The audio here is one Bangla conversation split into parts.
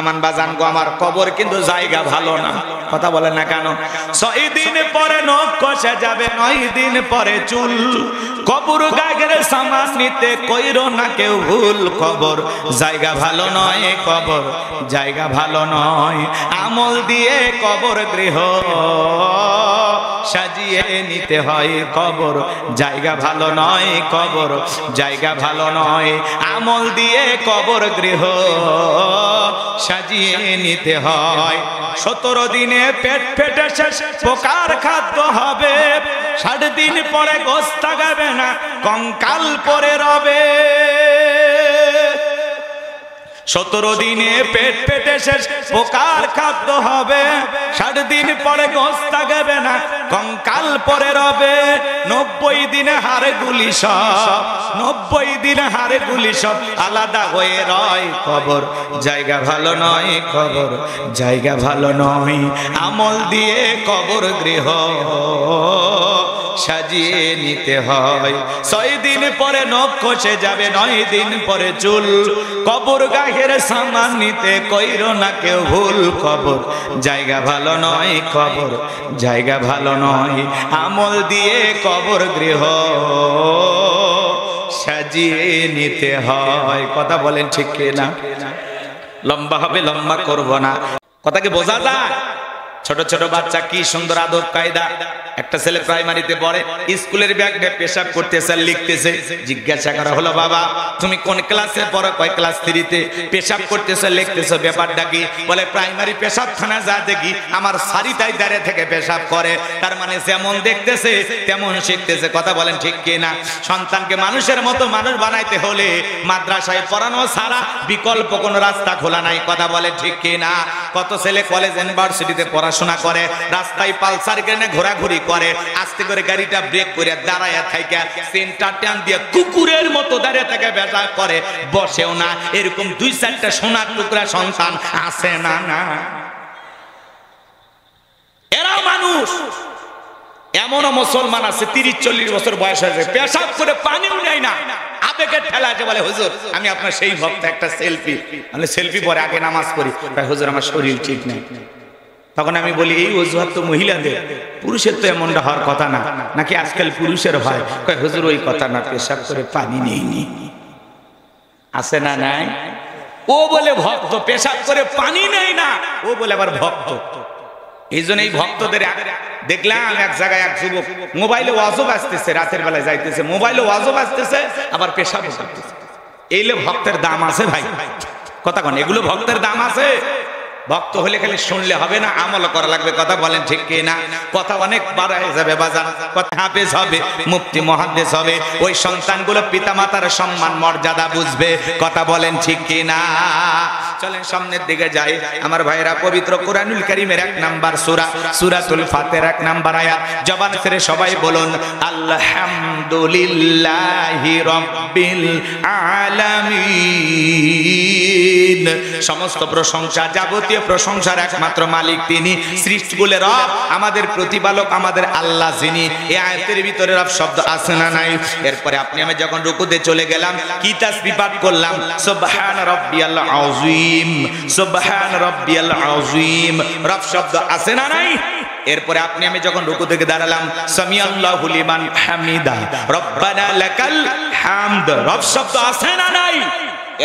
মান বাজান গো আমার, কবর কিন্তু জায়গা ভালো না। কথা বলে না কেন? 6 দিন পরে নখ কষে যাবে, 9 দিন পরে চুল। কবর গায়ের সামান নিতে কইরো না কেউ ভুল। কবর জায়গা ভালো নয়, কবর জায়গা ভালো নয়। আমল দিয়ে কবর গৃহ সাজিয়ে নিতে হয়। কবর জায়গা ভালো নয়, কবর জায়গা ভালো নয়। আমল দিয়ে কবর গৃহ সাজিয়ে নিতে হয়। 17 দিনে পেট ফেটে শেষ, পোকার খাদ্য হবে। 60 দিন পরে গোশত থাকবে না, কঙ্কাল পরে রবে। 17 দিনে পেট ফেটে শেষ, পোকার খাদ্য হবে। 60 দিন পরে গোশত থাকবে না, কঙ্কাল পরে রবে। 90 দিনে হাড়গুলি সব, 90 দিনে হাড়গুলি সব আলাদা হয়ে রয়। কবর জায়গা ভালো নয়, কবর জায়গা ভালো নয়। আমল দিয়ে কবর গৃহ সাজিয়ে নিতে হয়। 6 দিন পরে নখ খসে যাবে, 9 দিন পরে চুল। কবর গায়ের সামান নিতে কইরো না কেউ ভুল। কবর জায়গা ভালো নয়, কবর জায়গা ভালো নয়। আমল দিয়ে কবর গৃহ সাজিয়ে নিতে হয়। কথা বলেন ঠিক কিনা? লম্বা হবে, লম্বা করব না। কথা কি বোঝা যায়? ছোট ছোট বাচ্চা কি সুন্দর আদব কায়দা। একটা ছেলে প্রাইমারিতে পড়ে, স্কুলের ব্যাগ নিয়ে পেশাব করতেছে, লিখতেছে। জিজ্ঞাসা করা হলো, বাবা তুমি কোন ক্লাসে পড়ো? কয় ক্লাস 3-তে। পেশাব করতেছে, লিখতেছে, ব্যাপারটা কি? বলে প্রাইমারি পেশাবখানা যা দেখি আমার সারিতাই দাঁড়িয়ে থেকে পেশাব করে। তার মানে যেমন দেখতেছে তেমন শিখতেছে। কথা বলেন ঠিক কিনা? সন্তানকে মানুষের মতো মানুষ বানাইতে হলে মাদ্রাসায় পড়ানো ছাড়া বিকল্প কোনো রাস্তা খোলা নাই। কথা বলে ঠিক কিনা? কত ছেলে কলেজ ইউনিভার্সিটিতে পড়াশোনা করে, রাস্তায় পালসার কিনে ঘোরাঘুরি করে, আস্তে করে গাড়িটা ব্রেক করে দাঁড়ায় থাইকা সেন্টার টান দিয়ে কুকুরের মতো দাঁড়িয়ে থেকে বেজা করে, বসেও না। এরকম 2-4টা সোনার টুকরা সন্তান আছে না? না, এরা মানুষ। এমনও মুসলমান আছে 30-40 বছর বয়স হয়েছে, পেশাব করে পানিও নেয় না, আবেগের ঠেলা আছে। বলে হুজুর আমি আপনার সেই ভক্ত, একটা সেলফি। মানে সেলফি পরে আগে নামাজ পড়ি, হুজুর আমার শরীর ঠিক নেই। তখন আমি বলি এই অজুহাত তো মহিলাদের, পুরুষের তো এমনটা হওয়ার কথা না। নাকি আজকাল পুরুষের হয়? কয় হুজুর ওই কথা না, পেশাব করে পানি নেইনি। আছে না নাই? ও বলে ভক্ত, পেশাব করে পানি নেই না, ও বলে আবার ভক্ত। এই জন্য এই ভক্তদের দেখলাম এক জায়গায় এক যুবক মোবাইলে ওয়াজব আসতেছে, রাতের বেলায় যাইতেছে, মোবাইলে ওয়াজব আসতেছে, আবার পেশাব করতেছে। এইলে ভক্তের দাম আছে ভাই? কথা কন, এগুলো ভক্তের দাম আছে? ভক্ত হলে খালি শুনলে হবে না, আমল করা লাগবে। কথা বলেন ঠিক কিনা? কথা অনেক বাড়ায় যাবে বাজান, কথা হাফেজ হবে, মুফতি মুহাদ্দিস হবে, ওই সন্তানগুলো পিতামাতার সম্মান মর্যাদা বুঝবে। কথা বলেন ঠিক কিনা? চলেন সামনের দিকে যাই আমার ভাইরা। পবিত্র কোরআনুল কারীমের 1 নাম্বার সূরা, সূরাতুল ফাতিহার 1 নাম্বার আয়াত। জবান ছেড়ে সবাই বলুন আলহামদুলিল্লাহি রাব্বিল আলামিন। সমস্ত প্রশংসা, যাবতীয় প্রশংসার একমাত্র মালিক তিনি, সৃষ্টিগুলোর রব, আমাদের প্রতিপালক, আমাদের আল্লাহ যিনি। এই আয়াতের ভিতরে রব শব্দ আছে না নাই? এরপরে আপনি আমি যখন রুকুতে চলে গেলাম, কি তাসবিহ পাঠ করলাম? সুবহান রাব্বিয়াল আযীম, সুবহান রাব্বিয়াল আযীম। রব শব্দ আছে না নাই? এরপরে আপনি আমি যখন রুকু থেকে দাঁড়ালাম, সামিআল্লাহু লিমান হামিদা, রব্বানা লাকাল হামদ। রব শব্দ আছে না নাই?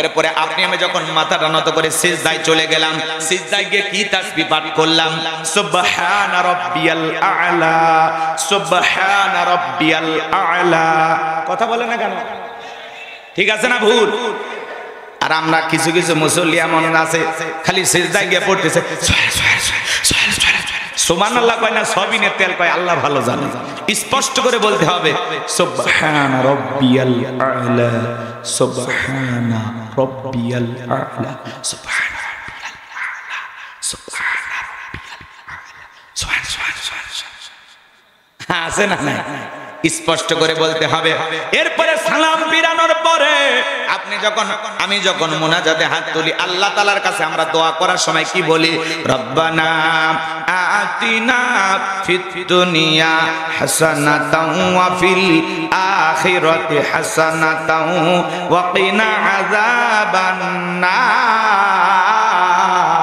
এরপরে আপনি আমি যখন মাথাটা নত করে সিজদায় চলে গেলাম, সিজদায় গিয়ে কি তাসবিহ পাঠ করলাম? সুবহান রাব্বিয়াল আ'লা, সুবহান রাব্বিয়াল আ'লা। কথা বলে না কেন? ঠিক আছে না ভুল? আর আমরা কিছু কিছু মুসল্লি এমন আছে খালি সিজদায় গিয়ে পড়তেছে, সুবহানাল্লাহ কয় না, সবিনের তেল কয়, আল্লাহ ভালো জানে। স্পষ্ট করে বলতে হবে সুবহান রাব্বিয়াল আ'লা, সুবহান রাব্বিয়াল আ'লা, সুবহান রাব্বিয়াল আ'লা, সুবহান রাব্বিয়াল আ'লা, সুবহান। আছে না না? স্পষ্ট করে বলতে হবে। এরপরে সালাম ফিরানোর পরে আপনি যখন আমি যখন মুনাজাতে হাত তুলি, আল্লাহ তাআলার কাছে আমরা দোয়া করার সময় কি বলি? রব্বানা আতিনা ফিদ দুনিয়া হাসানাতাও ওয়া ফিল আখিরাতি হাসানাতাও ওয়া কিনা আযাবান নার।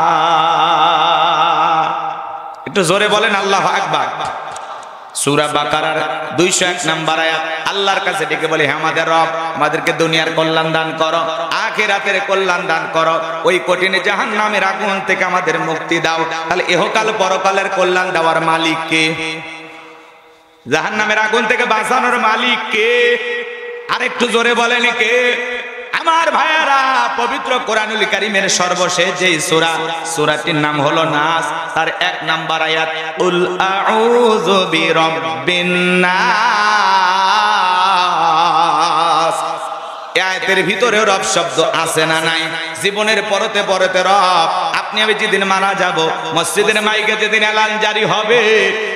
একটু জোরে বলেন আল্লাহু আকবার। সূরা বাকারার 201 নম্বর আয়াত, আল্লাহর কাছে ডেকে বলে, হে আমাদের রব, আমাদেরকে দুনিয়ার কল্যাণ দান করো, আখিরাতের কল্যাণ দান করো, ওই কঠিন জাহান্নামের আগুন থেকে আমাদের মুক্তি দাও। তাহলে ইহকাল পরকালের কল্যাণ দেওয়ার মালিক কে? জাহান্নামের আগুন থেকে বাঁচানোর মালিক কে? আরেকটু জোরে বলেন কে? আমার ভাইয়ারা, পবিত্র কোরআনুল কারীমের সর্বশেষ যে সূরা, সূরাটির নাম হলো নাস, তার 1 নম্বর আয়াত, কুল আউযু বিরাব্বিন নাস। এই আয়াতের ভিতরে রব শব্দ আছে না নাই? জীবনের পরতে পরতে রব, আপনি আমি যেদিন মারা যাব, মসজিদের মাইকে যেদিন এলান জারি হবে,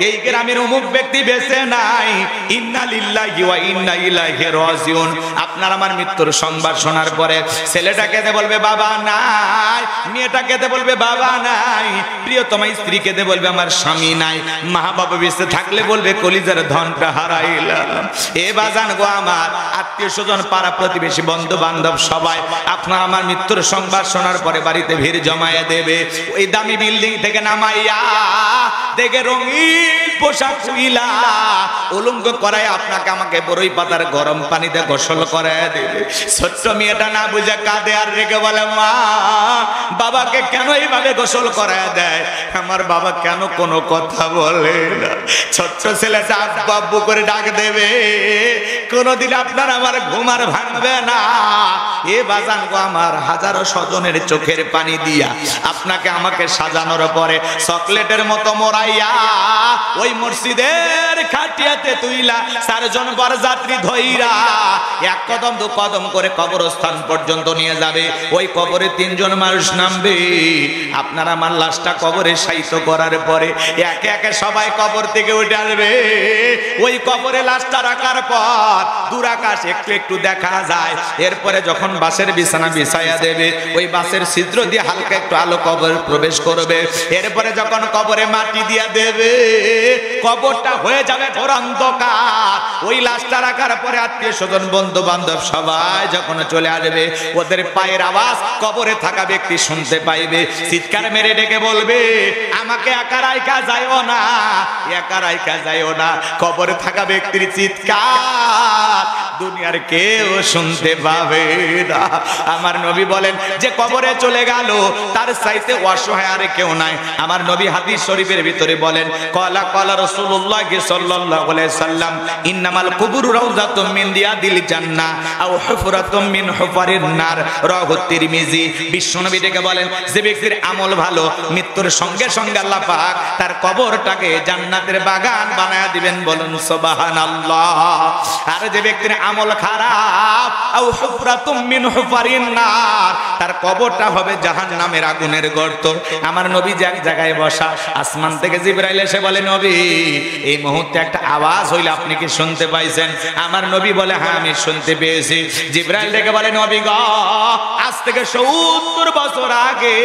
এই গ্রামের অমুক ব্যক্তি বেঁচে নাই, ইন্না লিল্লাহি ওয়া ইন্না ইলাইহি রাজিউন, আপনার আমার মৃত্যুর সংবাদ শোনার পরে ছেলেটা কেঁদে বলবে বাবা নাই, মেয়েটা কেঁদে বলবে বাবা নাই, প্রিয়তমা স্ত্রী কেঁদে বলবে আমার স্বামী নাই, মা বাবা বেঁচে থাকলে বলবে কলিজার ধনটা হারাইলাম। এ বাজান গো আমার, আত্মীয় স্বজন, পাড়া প্রতিবেশী, বন্ধু বান্ধব সবাই আপনার আমার মৃত্যুর সংবাদ শোনার পরে বাড়িতে ভিড় জমায়ে দেবে। ওই দামি বিল্ডিং থেকে নামাইয়া দেখে রঙিন পোশাক শুইলা উলঙ্গ করায় আপনাকে আমাকে বড়ই পাতার গরম পানিতে গোসল করায় দেবে। ছোট্ট মেয়েটা না বুঝে কাঁদে আর রেগে বলে, মা, বাবাকে কেন এইভাবে গোসল করায় দেয়? আমার বাবা কেন কোনো কথা বলে না? ছোট্ট ছেলেটা আব্বু আব্বু করে ডাক দেবে, কোনদিন আপনার আমার ঘুম আর ভাঙবে না। এ বাজান গো আমার, হাজারো স্বজনের চোখের পানি দিয়া আপনাকে আমাকে সাজানোর পরে চকলেটের মতো মোড়াইয়া ওই মসজিদের খাটিয়াতে তুইলা 4 জন বরযাত্রী ধইরা 1 কদম 2 কদম করে কবরস্থান পর্যন্ত নিয়ে যাবে। ওই কবরে 3 জন মানুষ নামবে। আপনার আমার লাশটা কবরে শায়িত করার পরে একে একে সবাই কবর থেকে উঠে আসবে। ওই কবরে লাশটা রাখার পর দূর আকাশ একটু একটু দেখা যায়। এরপরে যখন বাসের বিছানা বিছাইয়া দেবে, ওই বাসের ছিদ্র দিয়ে হালকা একটু আলো কবরে প্রবেশ করবে। এরপরে যখন কবরে মাটি দিয়া দেবে, কবরটা হয়ে যাবে ঘোর অন্ধকার। ওই লাশটা রাখার পরে আত্মীয় স্বজন, বন্ধু বান্ধব সবাই যখন চলে আসবে, ওদের পায়ের আওয়াজ কবরে থাকা ব্যক্তি শুনতে পাইবে। চিৎকার মেরে ডেকে বলবে, আমাকে একা রাইখা যাইও না, একা রাইখা যাইও না। কবরে থাকা ব্যক্তির চিৎকার দুনিয়ার কেউ শুনতে পাবে না। আমার নবী বলেন, যে কবরে চলে গেল তার চাইতে অসহায় আর কেউ নাই। আমার নবী হাদিস শরীফের ভিতরে বলেন, ক্বালা ক্বালা রাসূলুল্লাহ সাল্লাল্লাহু আলাইহি সাল্লাম, ইন্নামাল কুবুরু রাউযাতুম মিন রিয়াদিল জান্নাহ আও হুফরাতুম মিন হুফারিন নার, রাওয়াহু তিরমিজি। বিশ্বনবী ডেকে বলেন, যে ব্যক্তির আমল ভালো, মৃত্যুর সঙ্গে সঙ্গে আল্লাহ পাক তার কবরটাকে জান্নাতের বাগান বানায়া দিবেন, বলুন সুবহানাল্লাহ। আর যে ব্যক্তির আমল খারাপ, আও হুফরাতুম মিন হুফারিন নার, তার কবরটা হবে জাহান্নামের আগুনের গর্ত। আমার নবী যে এক জায়গায় বসা, আসমান থেকে জিবরাইল এসে বলে, নবী, এই মুহূর্তে একটা আওয়াজ হইল, আপনি কি শুনতে পাইছেন? আমার নবী বলে, হ্যাঁ আমি শুনতে পেয়েছি। জিবরাইল ডেকে বলে, নবী গো, আজ থেকে 70 বছর আগে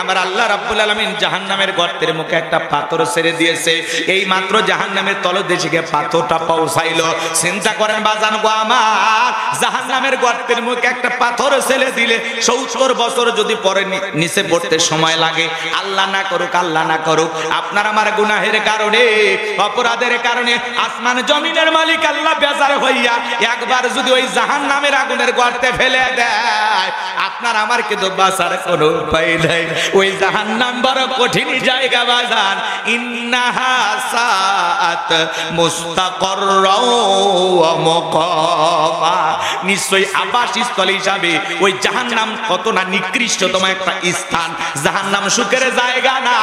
আমার আল্লাহ রাব্বুল আলামিন জাহান্নামের গর্তের মুখে একটা পাথর ছেড়ে দিয়েছে। এই মাত্র জাহান্নামের তলদেশে গিয়ে পাথরটা পৌঁছাইলো। চিন্তা করেন বাজান গো আমার, জাহান্নামের গর্তের মুখে একটা পাথর ছেড়ে দিলে 70 বছর যদি পরে নিচে পড়তে সময় লাগে, আল্লাহ না করুক, আল্লাহ না করুক, আপনার আমার গুনাহের কারণে, অপরাধের কারণে আসমান জমিনের মালিক আল্লাহ বেজার হইয়া একবার যদি ওই জাহান্নামের আগুনের গর্তে ফেলে দেয়, আপনার আমার কিন্তু বাঁচার কোনো উপায় নাই। ওই জাহান্নাম বড় কঠিন জায়গা বাজান। ইন্নাহা সাআত মুস্তাকাররা ওয়া মুকামা, নিশ্চয়ই আবাসস্থল হিসাবে ওই জাহান্নাম কত না নিকৃষ্টতম একটা স্থান। জাহান্নাম সুখের জায়গা না,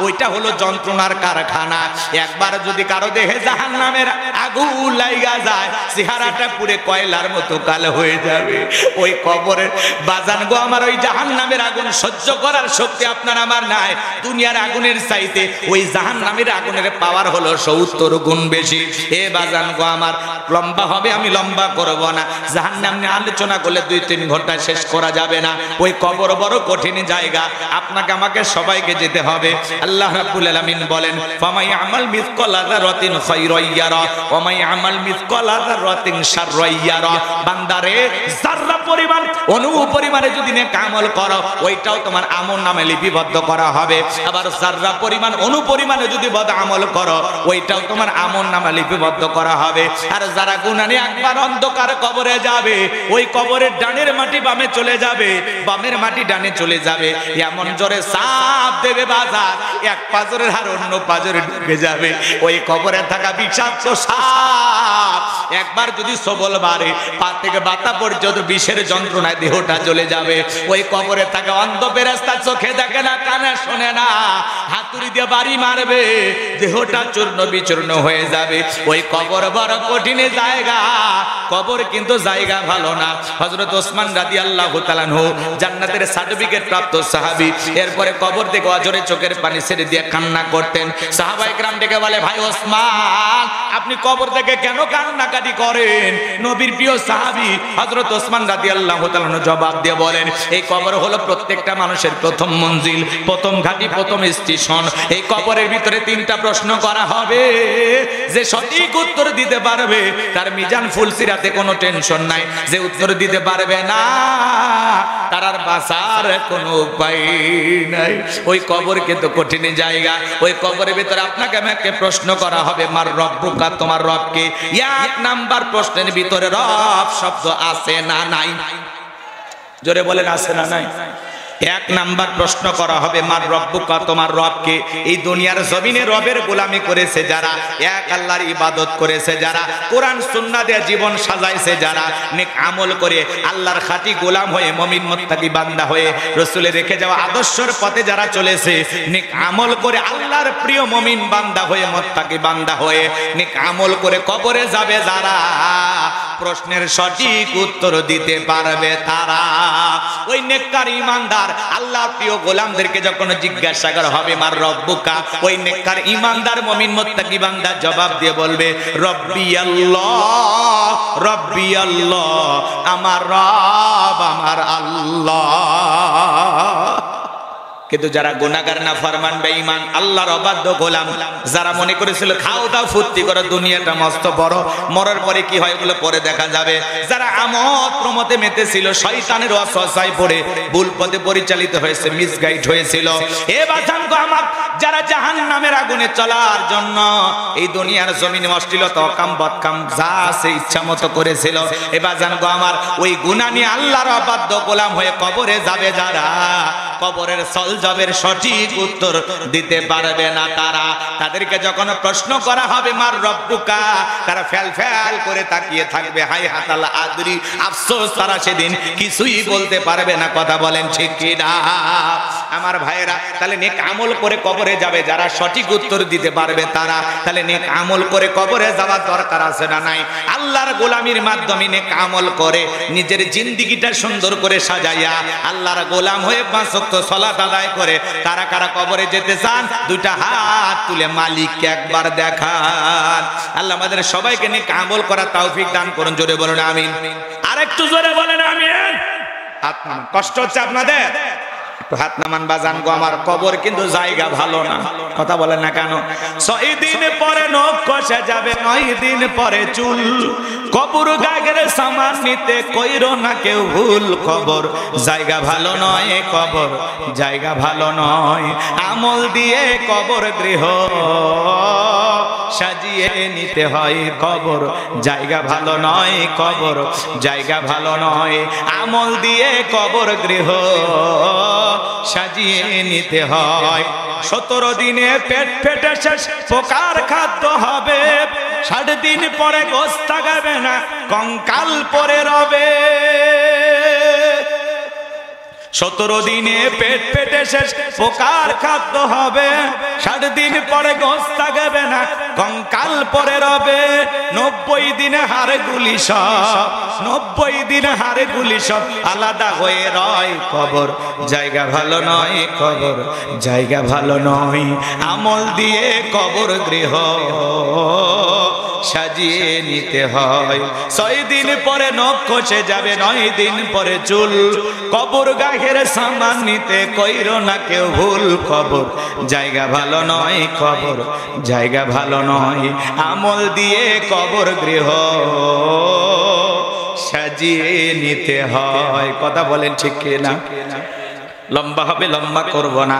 ওইটা হলো যন্ত্রণার কারখানা। একবার যদি কারো দেহে জাহান্নামের আগুন লাগা যায়, চেহারাটা পুরো কয়লার মতো কালো হয়ে যাবে। ওই কবরের বাজান গো আমার, ওই জাহান্নামের আগুন সহ্য করার শক্তি আপনার আমার নাই। দুনিয়ার আগুনের চাইতে ওই জাহান্নামের আগুনের পাওয়ার হলো 70 গুণ বেশি। এ বাজান গো আমার, লম্বা হবে, আমি লম্বা করব না। জাহান্নাম নিয়ে আলোচনা করলে 2-3 ঘন্টা শেষ করা যাবে না। ওই কবর বড় কঠিন জায়গা, আপনাকে আমাকে সবাইকে যেতে হবে। আল্লাহ রাব্বুল আলামিন বলেন ফামাই আমাল মিসকালা যারাতিন খায়রান ইয়ারা ওয়া মাই আমাল মিসকালা যারাতিন শাররান ইয়ারা। বান্দারে যাররা পরিমাণ অনু পরিমাণে যদি নেক আমল করো ওইটাও তোমার আমলনামায় লিপিবদ্ধ করা হবে। আবার যাররা পরিমাণ অনু পরিমাণে যদি বদ আমল করো ওইটাও তোমার আমলনামায় লিপিবদ্ধ করা হবে। আর যারা গুনাহ নিয়ে একবার অন্ধকার কবরে যাবে ওই কবরের ডানের মাটি বামে চলে যাবে, বামের মাটি ডানে চলে যাবে। এমন জোরে সাপ দেবে বাজার এক পাজরের আর অন্য পাজরে ঢুকে যাবে। ওই কবরে থাকা বিষাক্ত সাপ একবার যদি সবল বাড়ে পা থেকে বাতা পর্যন্ত বিষের যন্ত্রণায় দেহটা চলে যাবে। ওই কবরে থাকা অন্ধ ফেরেশতা চোখে দেখে না, কানে শোনে না, হাতুড়ি দিয়ে বাড়ি মারবে, দেহটা চূর্ণ বিচূর্ণ হয়ে যাবে। ওই কবর বড় কঠিন জায়গা, কবর কিন্তু জায়গা ভালো না। হযরত ওসমান রাদিয়াল্লাহু তাআলা আনহু জান্নাতের সার্টিফিকেট প্রাপ্ত সাহাবী, এরপরে কবর থেকে অজরে চোখের পানি ছেড়ে দিয়ে কান্না করতেন। সাহাবায়ে কেরাম ডেকে বলে, ভাই ওসমান আপনি কবর থেকে কেন কান্নাকাটি করেন? নবীর প্রিয় সাহাবী হযরত ওসমান রাদিয়াল্লাহু তাআলা আনহু জবাব দিয়ে বলেন, এই কবর হলো প্রত্যেকটা মানুষের প্রথম মঞ্জিল, প্রথম ঘাঁটি, প্রথম স্টেশন। এই কবরের ভিতরে তিনটা প্রশ্ন করা হবে, যে সঠিক উত্তর দিতে পারবে তার মিজান ফুলসিরাতে কোনো টেনশন নাই, যে উত্তর দিতে পারবে না তার আর বাঁচার কোনো উপায় নাই। ওই কবর কিন্তু কঠিন জায়গা। ওই কবরের ভিতরে আপনাকে আমাকে প্রশ্ন করা হবে, মার রব্বুকা, তোমার রবকে। এক নাম্বার প্রশ্নের ভিতরে রব শব্দ আছে না নাই? জোরে বলেন আছে না নাই? এক নাম্বার প্রশ্ন করা হবে, মার রব্বুকা, তোমার রবকে। এই দুনিয়ার জমিনে রবের গোলামি করেছে যারা, এক আল্লাহর ইবাদত করেছে যারা, কোরআন সুন্নাহ দিয়ে জীবন সাজাইছে যারা, নেক আমল করে আল্লাহর খাঁটি গোলাম হয়ে মুমিন মুত্তাকি বান্দা হয়ে রাসূলের রেখে যাওয়া আদর্শের পথে যারা চলেছে, নেক আমল করে আল্লাহর প্রিয় মুমিন বান্দা হয়ে মুত্তাকি বান্দা হয়ে নেক আমল করে কবরে যাবে যারা, প্রশ্নের সঠিক উত্তর দিতে পারবে তারা। ওই নেককার ঈমানদার আল্লাহর প্রিয় গোলামদেরকে যখন জিজ্ঞাসা করা হবে মার রব্বুকা, ওই নেককার ঈমানদার মুমিন মুত্তাকি বান্দা জবাব দিয়ে বলবে, রব্বি আল্লাহ, রব্বি আল্লাহ, আমার রব আমার আল্লাহ। কিন্তু যারা গুনাহগার নাফরমান বেঈমান আল্লাহর অবাধ্য গোলাম, যারা মনে করেছিল খাও দাও ফুর্তি করো দুনিয়াটা মস্ত বড়, মরার পরে কি হয় এগুলো পরে দেখা যাবে, যারা আমোদ প্রমোদে মেতেছিল শয়তানের ওয়াসওয়াসায় পড়ে ভুল পথে পরিচালিত হয়েছে, মিসগাইড হয়েছিল, এ বাজান গো আমার, যারা জাহান্নামের আগুনে চলার জন্য এই দুনিয়ার জমিনে অশ্লীলতা অকাম বদকাম যা আছে ইচ্ছা মতো করেছিল, এ বাজান গো আমার, ওই গুনাহ নিয়ে আল্লাহর অবাধ্য গোলাম হয়ে কবরে যাবে যারা, কবরের সলজবের সঠিক উত্তর দিতে পারবে না তারা, তাদেরকে যখন প্রশ্ন করা হবে মার রব্বুকা, তারা ফেল ফেল করে তাকিয়ে থাকবে, হাই হাতাল আদরি, আফসোস তারা সেদিন কিছুই বলতে পারবে না। কথা বলেন ঠিক কি না আমার ভাইয়েরা? তাহলে নেক আমল করে কবরে যাবে যারা, সঠিক উত্তর দিতে পারবে তারা, তাহলে নেক আমল করে কবরে যাওয়ার দরকার আছে না নাই? আল্লাহর গোলামির মাধ্যমে নেক আমল করে নিজের জিন্দেগিটা সুন্দর করে সাজাইয়া আল্লাহর গোলাম হয়ে 5 ওয়াক্ত সালাত আদায় করে কারা কারা কবরে যেতে চান দুইটা হাত তুলে মালিককে একবার দেখান। আল্লাহ আমাদের সবাইকে নেক আমল করার তৌফিক দান করুন। জোরে বলুন আমিন। আরেকটু জোরে বলেন আমিন। হাত নামান, কষ্ট হচ্ছে আপনাদের? হাত নামান বাজান গো আমার, কবর কিন্তু জায়গা ভালো না। কথা বলেন না কেন? 6 দিন পরে নখ কষে যাবে, 9 দিন পরে চুল, কবর গাগের সামান নিতে কইরো না কেউ ভুল, কবর জায়গা ভালো নয়, কবর জায়গা ভালো নয়, আমল দিয়ে কবর গৃহ সাজিয়ে নিতে হয়, কবর জায়গা ভালো নয়, কবর জায়গা ভালো নয়, আমল দিয়ে কবর গৃহ সাজিয়ে নিতে হয়। 17 দিনে পেট ফেটে শেষ পোকার খাদ্য হবে, 60 দিন পরে গোশত থাকবে না, কঙ্কাল পরে রবে। 17 দিনে পেট ফেটে শেষ পোকার খাদ্য হবে, 60 দিন পরে গোশত থাকবে না, কঙ্কাল পরে রবে। 90 দিনে হাড়গুলি সব, 90 দিনে হাড়গুলি সব আলাদা হয়ে রয়, কবর জায়গা ভালো নয়, কবর জায়গা ভালো নয়, আমল দিয়ে কবর গৃহ সাজিয়ে নিতে হয়। 6 দিন পরে নখ খসে যাবে, 9 দিন পরে চুল। কবর গাহের সামান নিতে কইরো না কেউ ভুল। কবর জায়গা ভালো নয়, কবর জায়গা ভালো নয়। আমল দিয়ে কবর গৃহ সাজিয়ে নিতে হয়। কথা বলেন ঠিক কিনা? লম্বা হবে, লম্বা করব না।